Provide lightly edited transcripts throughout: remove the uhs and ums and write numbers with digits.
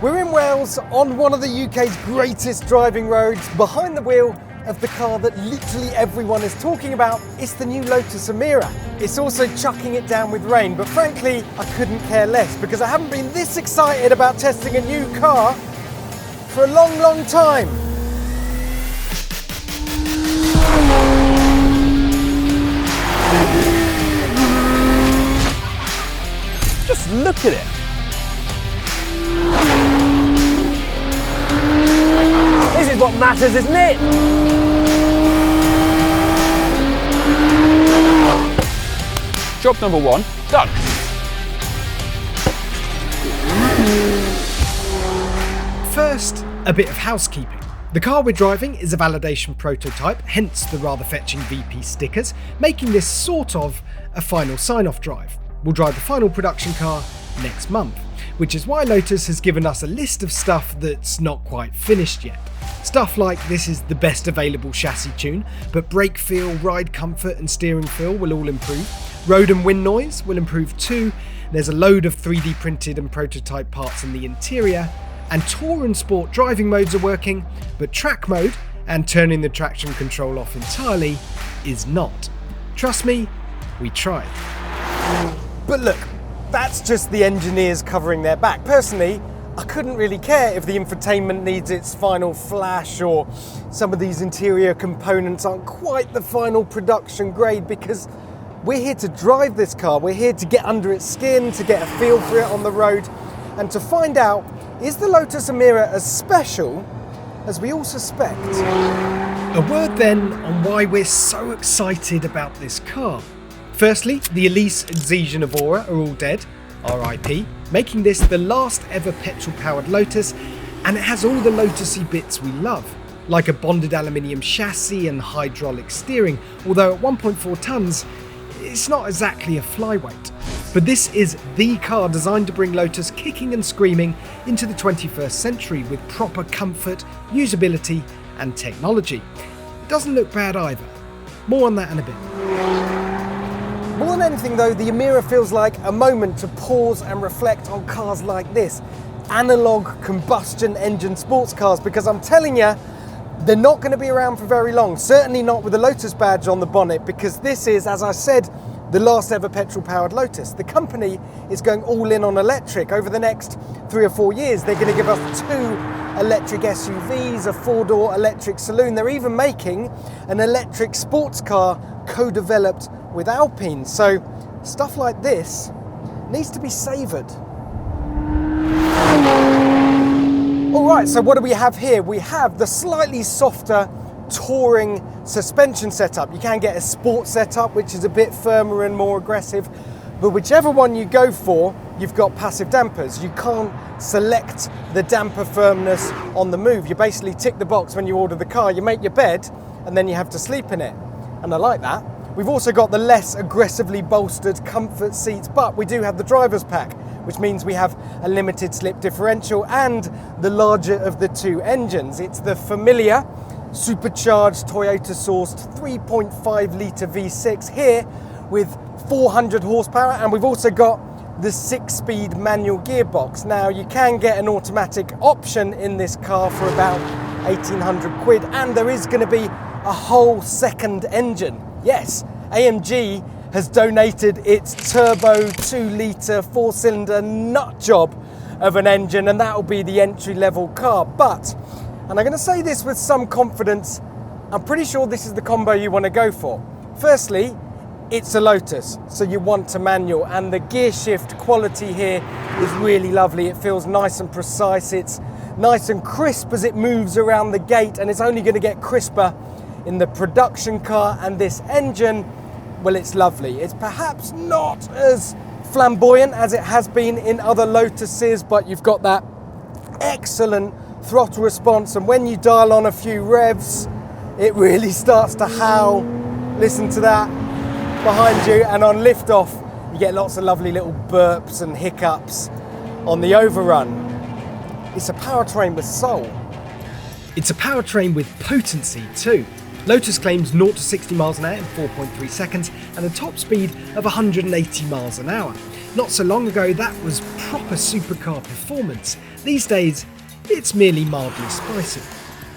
We're in Wales on one of the UK's greatest driving roads, behind the wheel of the car that literally everyone is talking about. It's the new Lotus Emira. It's also chucking it down with rain, but frankly, I couldn't care less because I haven't been this excited about testing a new car for a long, long time. Just look at it. This is what matters, isn't it? Job number one, done. First, a bit of housekeeping. The car we're driving is a validation prototype, hence the rather fetching VP stickers, making this sort of a final sign-off drive. We'll drive the final production car next month, which is why Lotus has given us a list of stuff that's not quite finished yet. Stuff like this is the best available chassis tune, but brake feel, ride comfort and steering feel will all improve. Road and wind noise will improve too. There's a load of 3D printed and prototype parts in the interior, and Tour and Sport driving modes are working, but track mode and turning the traction control off entirely is not. Trust me, we tried. But look, that's just the engineers covering their back. Personally, I couldn't really care if the infotainment needs its final flash or some of these interior components aren't quite the final production grade, because we're here to drive this car. We're here to get under its skin, to get a feel for it on the road, and to find out, is the Lotus Emira as special as we all suspect? A word then on why we're so excited about this car. Firstly, the Elise and Xesion Evora are all dead, RIP, making this the last ever petrol-powered Lotus, and it has all the Lotusy bits we love, like a bonded aluminium chassis and hydraulic steering, although at 1.4 tonnes, it's not exactly a flyweight. But this is the car designed to bring Lotus kicking and screaming into the 21st century with proper comfort, usability and technology. It doesn't look bad either. More on that in a bit. More than anything though, the Emira feels like a moment to pause and reflect on cars like this. Analog combustion engine sports cars, because I'm telling you, they're not going to be around for very long. Certainly not with the Lotus badge on the bonnet, because this is, as I said, the last ever petrol-powered Lotus. The company is going all in on electric. Over the next 3 or 4 years, they're going to give us 2 electric SUVs, a 4-door electric saloon. They're even making an electric sports car co-developed with Alpine. So stuff like this needs to be savoured. Alright, so what do we have here? We have the slightly softer touring suspension setup. You can get a sport setup, which is a bit firmer and more aggressive, but whichever one you go for, you've got passive dampers. You can't select the damper firmness on the move. You basically tick the box when you order the car, you make your bed, and then you have to sleep in it. And I like that. We've also got the less aggressively bolstered comfort seats, but we do have the driver's pack, which means we have a limited slip differential and the larger of the 2 engines. It's the familiar supercharged Toyota-sourced 3.5 litre V6 here with 400 horsepower, and we've also got the 6-speed manual gearbox. Now, you can get an automatic option in this car for about 1,800 quid, and there is going to be a whole second engine. Yes, AMG has donated its turbo 2-litre 4-cylinder nut job of an engine, and that will be the entry-level car. But, and I'm going to say this with some confidence, I'm pretty sure this is the combo you want to go for. Firstly, it's a Lotus, so you want a manual, and the gear shift quality here is really lovely. It feels nice and precise, it's nice and crisp as it moves around the gate, and it's only going to get crisper in the production car. And this engine, well, it's lovely. It's perhaps not as flamboyant as it has been in other Lotuses, but you've got that excellent throttle response, and when you dial on a few revs, it really starts to howl. Listen to that behind you, and on liftoff, you get lots of lovely little burps and hiccups on the overrun. It's a powertrain with soul. It's a powertrain with potency too. Lotus claims 0 to 60 miles an hour in 4.3 seconds and a top speed of 180 miles an hour. Not so long ago, that was proper supercar performance. These days, it's merely mildly spicy.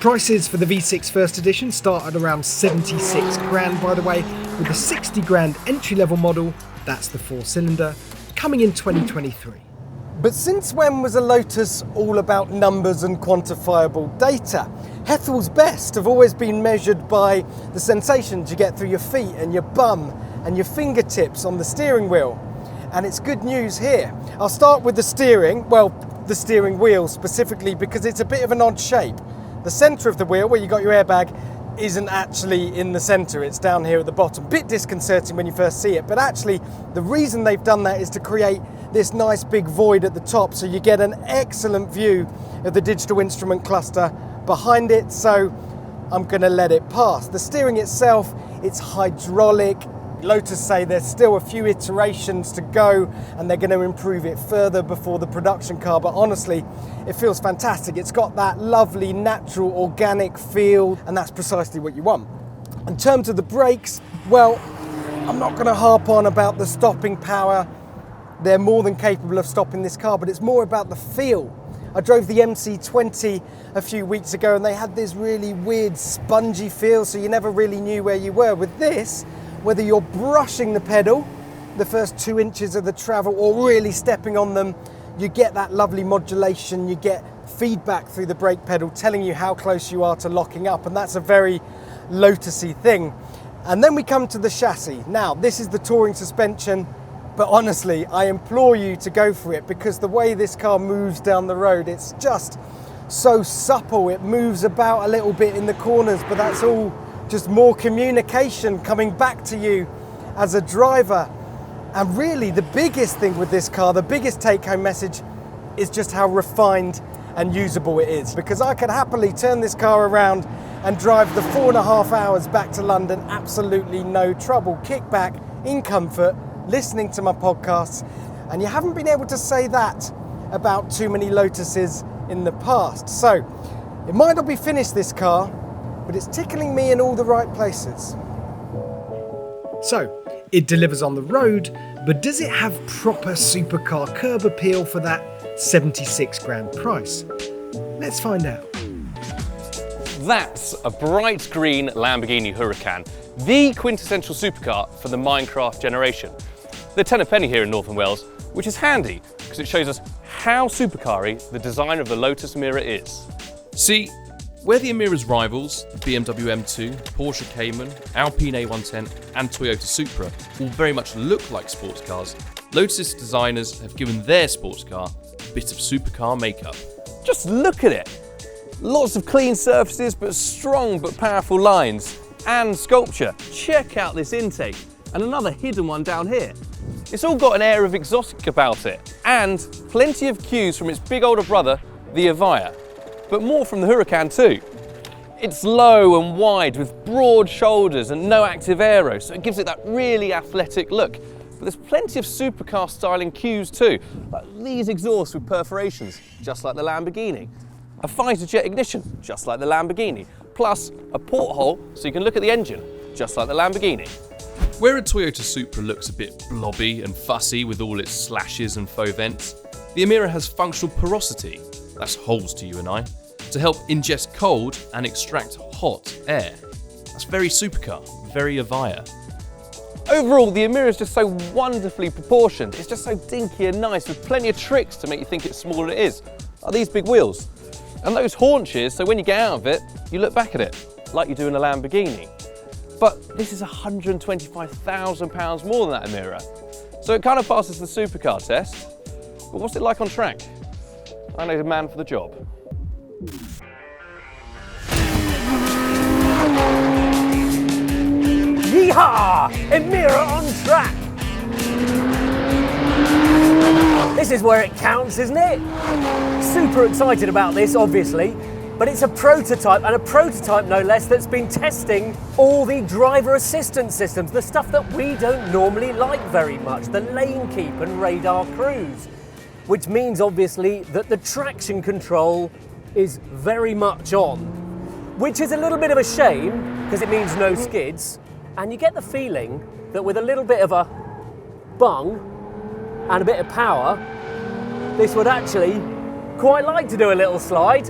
Prices for the V6 First Edition start at around 76 grand, by the way, with the 60 grand entry-level model, that's the 4-cylinder, coming in 2023. But since when was a Lotus all about numbers and quantifiable data? Hethel's best have always been measured by the sensations you get through your feet and your bum and your fingertips on the steering wheel. And it's good news here. I'll start with the steering, well, the steering wheel specifically, because it's a bit of an odd shape. The centre of the wheel, where you got your airbag, isn't actually in the centre, it's down here at the bottom. Bit disconcerting when you first see it, but actually the reason they've done that is to create this nice big void at the top, so you get an excellent view of the digital instrument cluster behind it, so I'm going to let it pass. The steering itself, it's hydraulic. Lotus say there's still a few iterations to go and they're going to improve it further before the production car, but honestly it feels fantastic. It's got that lovely natural organic feel, and that's precisely what you want. In terms of the brakes, well, I'm not going to harp on about the stopping power. They're more than capable of stopping this car, but it's more about the feel. I drove the MC20 a few weeks ago and they had this really weird spongy feel, so you never really knew where you were. With this, whether you're brushing the pedal, the first 2 inches of the travel, or really stepping on them, you get that lovely modulation, you get feedback through the brake pedal telling you how close you are to locking up, and that's a very Lotusy thing. And then we come to the chassis. Now, this is the touring suspension, but honestly, I implore you to go for it, because the way this car moves down the road, it's just so supple. It moves about a little bit in the corners, but that's all just more communication coming back to you as a driver. And really the biggest thing with this car, the biggest take-home message, is just how refined and usable it is. Because I could happily turn this car around and drive the 4.5 hours back to London, absolutely no trouble. Kick back in comfort, listening to my podcasts. And you haven't been able to say that about too many Lotuses in the past. So it might not be finished, this car, but it's tickling me in all the right places. So, it delivers on the road, but does it have proper supercar curb appeal for that 76 grand price? Let's find out. That's a bright green Lamborghini Huracan, the quintessential supercar for the Minecraft generation. They're 10 a penny here in North Wales, which is handy because it shows us how supercar-y the design of the Lotus Emira is. See, where the Emira's rivals, the BMW M2, Porsche Cayman, Alpine A110 and Toyota Supra all very much look like sports cars, Lotus designers have given their sports car a bit of supercar makeup. Just look at it! Lots of clean surfaces, but strong but powerful lines. And sculpture. Check out this intake. And another hidden one down here. It's all got an air of exotic about it. And plenty of cues from its big older brother, the Evija. But more from the Huracan too. It's low and wide with broad shoulders and no active aero, so it gives it that really athletic look. But there's plenty of supercar styling cues too, like these exhausts with perforations, just like the Lamborghini. A fighter jet ignition, just like the Lamborghini. Plus a porthole so you can look at the engine, just like the Lamborghini. Where a Toyota Supra looks a bit blobby and fussy with all its slashes and faux vents, the Emira has functional porosity, that's holes to you and I, to help ingest cold and extract hot air. That's very supercar, very Evija. Overall, the Emira is just so wonderfully proportioned. It's just so dinky and nice, with plenty of tricks to make you think it's smaller than it is. Like these big wheels. And those haunches, so when you get out of it, you look back at it, like you do in a Lamborghini. But this is £125,000 more than that Emira. So it kind of passes the supercar test. But what's it like on track? I know the man for the job. Yeehaw! Emira on track! This is where it counts, isn't it? Super excited about this, obviously, but it's a prototype, and a prototype no less, that's been testing all the driver assistance systems, the stuff that we don't normally like very much, the lane keep and radar cruise, which means obviously that the traction control is very much on, which is a little bit of a shame because it means no skids, and you get the feeling that with a little bit of a bung, and a bit of power, this would actually quite like to do a little slide.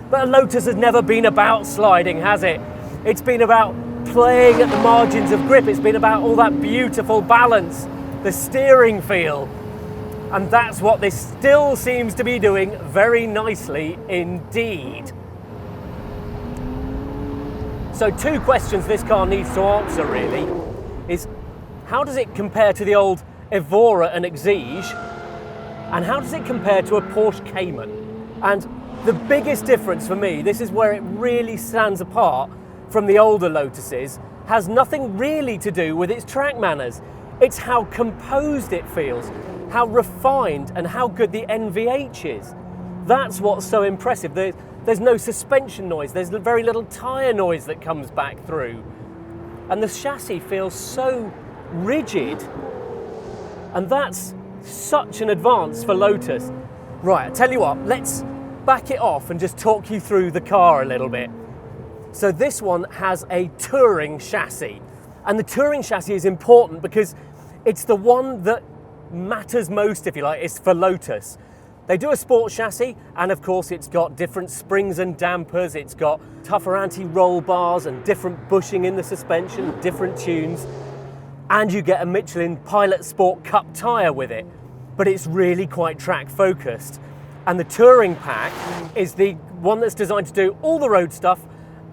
But a Lotus has never been about sliding, has it? It's been about playing at the margins of grip. It's been about all that beautiful balance, the steering feel. And that's what this still seems to be doing very nicely indeed. So 2 questions this car needs to answer really is, how does it compare to the old Evora and Exige? And how does it compare to a Porsche Cayman? And the biggest difference for me, this is where it really stands apart from the older Lotuses, has nothing really to do with its track manners. It's how composed it feels, how refined and how good the NVH is. That's what's so impressive. There's no suspension noise, there's very little tyre noise that comes back through. And the chassis feels so rigid. And that's such an advance for Lotus. Right, I tell you what, let's back it off and just talk you through the car a little bit. So this one has a touring chassis, and the touring chassis is important because it's the one that matters most, if you like. It's for Lotus. They do a sport chassis, and of course it's got different springs and dampers, it's got tougher anti-roll bars and different bushing in the suspension, different tunes, and you get a Michelin Pilot Sport Cup tyre with it. But it's really quite track focused. And the touring pack is the one that's designed to do all the road stuff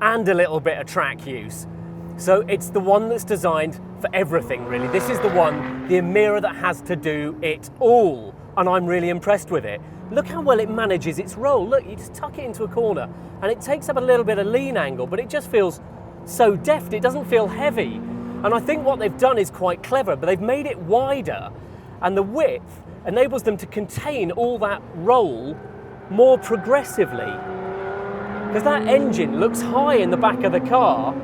and a little bit of track use. So it's the one that's designed for everything really. This is the one, the Emira, that has to do it all. And I'm really impressed with it. Look how well it manages its roll. Look, you just tuck it into a corner and it takes up a little bit of lean angle, but it just feels so deft. It doesn't feel heavy. And I think what they've done is quite clever, but they've made it wider, and the width enables them to contain all that roll more progressively. Because that engine looks high in the back of the car.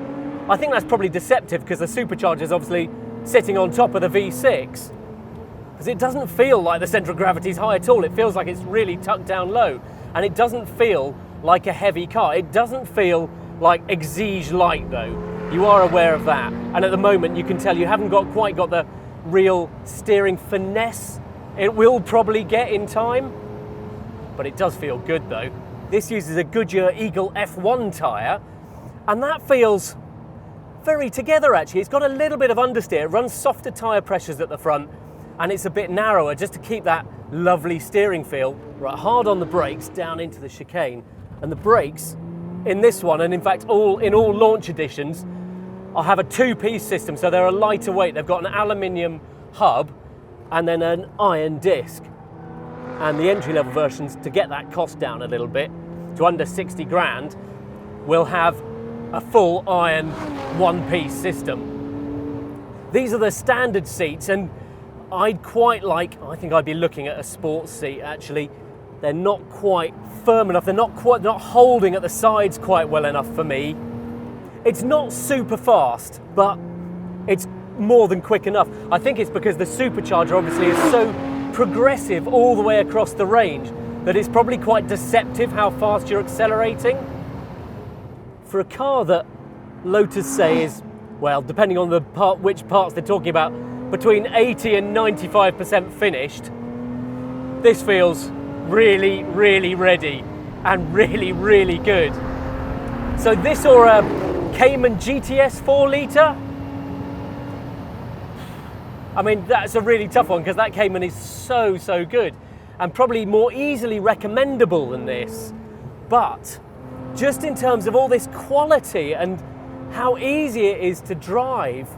I think that's probably deceptive because the supercharger is obviously sitting on top of the V6. Because it doesn't feel like the central gravity is high at all. It feels like it's really tucked down low. And it doesn't feel like a heavy car. It doesn't feel like Exige Light though. You are aware of that. And at the moment you can tell you haven't quite got the real steering finesse it will probably get in time. But it does feel good though. This uses a Goodyear Eagle F1 tyre, and that feels very together actually. It's got a little bit of understeer, it runs softer tyre pressures at the front, and it's a bit narrower just to keep that lovely steering feel. Right, hard on the brakes down into the chicane, and the brakes in this one, and in fact in all launch editions, I'll have a 2-piece system, so they're a lighter weight. They've got an aluminium hub and then an iron disc. And the entry-level versions, to get that cost down a little bit, to under 60 grand, will have a full iron 1-piece system. These are the standard seats, and I think I'd be looking at a sports seat actually. They're not quite firm enough, they're not holding at the sides quite well enough for me. It's not super fast, but it's more than quick enough. I think it's because the supercharger obviously is so progressive all the way across the range that it's probably quite deceptive how fast you're accelerating. For a car that Lotus say is, well, depending on which parts they're talking about, between 80 and 95% finished, this feels really, really ready and really, really good. So this or a Cayman GTS 4 litre? I mean, that's a really tough one because that Cayman is so, so good and probably more easily recommendable than this. But just in terms of all this quality and how easy it is to drive,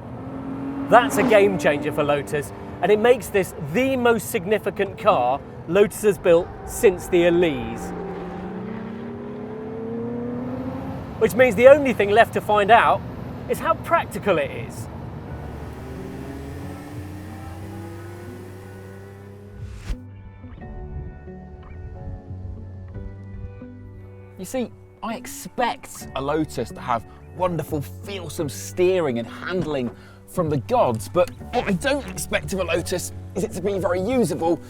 that's a game changer for Lotus, and it makes this the most significant car Lotus has built since the Elise. Which means the only thing left to find out is how practical it is. You see, I expect a Lotus to have wonderful, feelsome steering and handling from the gods, but what I don't expect of a Lotus is it to be very usable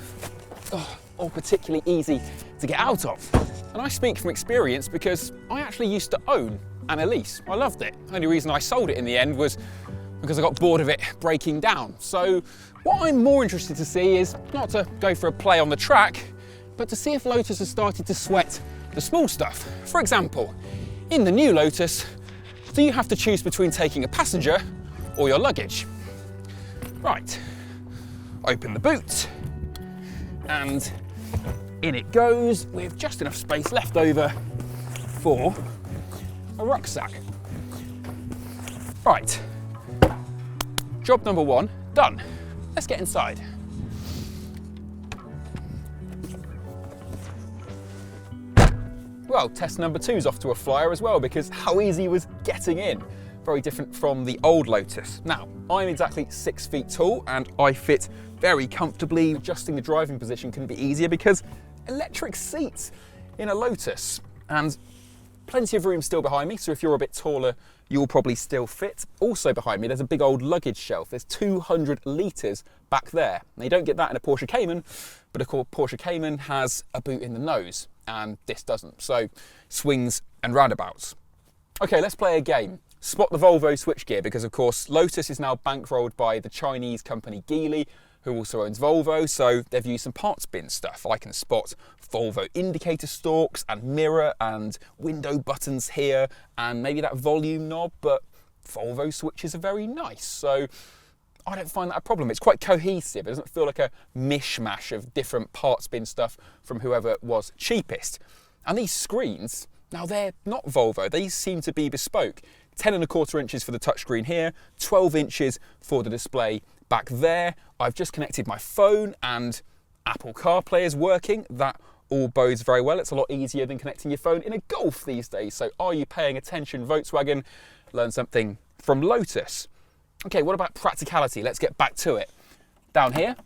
or particularly easy to get out of. And I speak from experience because I actually used to own an Elise. I loved it. The only reason I sold it in the end was because I got bored of it breaking down. So what I'm more interested to see is not to go for a play on the track, but to see if Lotus has started to sweat the small stuff. For example, in the new Lotus, do you have to choose between taking a passenger or your luggage? Right, open the boot, and in it goes with just enough space left over for a rucksack. Right, job number 1 done. Let's get inside. Well, test number 2 is off to a flyer as well, because how easy was getting in? Very different from the old Lotus. Now, I'm exactly 6 feet tall and I fit very comfortably. Adjusting the driving position couldn't be easier because electric seats in a Lotus, and plenty of room still behind me, so if you're a bit taller, you'll probably still fit. Also behind me, there's a big old luggage shelf. There's 200 litres back there. Now, you don't get that in a Porsche Cayman, but of course, Porsche Cayman has a boot in the nose, and this doesn't. So, swings and roundabouts. Okay, let's play a game. Spot the Volvo switchgear, because of course, Lotus is now bankrolled by the Chinese company Geely, who also owns Volvo, so they've used some parts bin stuff. I can spot Volvo indicator stalks and mirror and window buttons here, and maybe that volume knob, but Volvo switches are very nice, so I don't find that a problem. It's quite cohesive. It doesn't feel like a mishmash of different parts bin stuff from whoever was cheapest. And these screens, now they're not Volvo, they seem to be bespoke. 10.25 inches for the touchscreen here, 12 inches for the display back there. I've just connected my phone and Apple CarPlay is working. That all bodes very well. It's a lot easier than connecting your phone in a Golf these days. So are you paying attention, Volkswagen? Learn something from Lotus. Okay, what about practicality? Let's get back to it. Down here,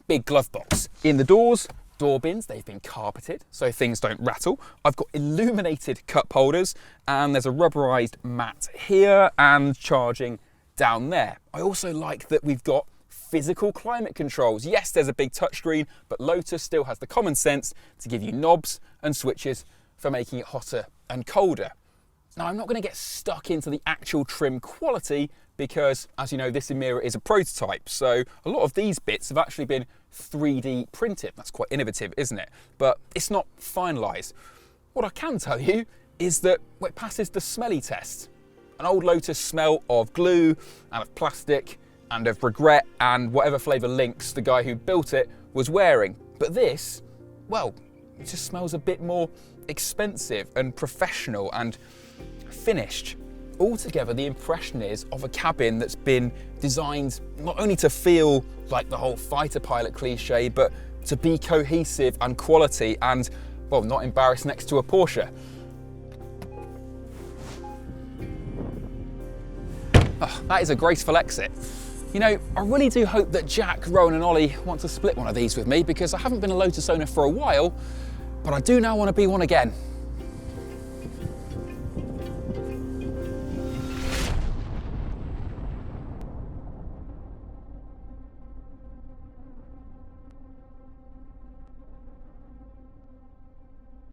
big glove box. In the doors, door bins, they've been carpeted so things don't rattle. I've got illuminated cup holders, and there's a rubberized mat here and charging down there. I also like that we've got physical climate controls. Yes, there's a big touchscreen, but Lotus still has the common sense to give you knobs and switches for making it hotter and colder. Now, I'm not going to get stuck into the actual trim quality because, as you know, this Emira is a prototype, so a lot of these bits have actually been 3D printed. That's quite innovative, isn't it? But it's not finalised. What I can tell you is that it passes the smelly test. An old Lotus smell of glue and of plastic and of regret and whatever flavour Lynx the guy who built it was wearing. But this, well, it just smells a bit more expensive and professional and finished. Altogether, the impression is of a cabin that's been designed not only to feel like the whole fighter pilot cliche, but to be cohesive and quality and, well, not embarrassed next to a Porsche. Oh, that is a graceful exit. You know, I really do hope that Jack, Rowan and Ollie want to split one of these with me, because I haven't been a Lotus owner for a while, but I do now want to be one again.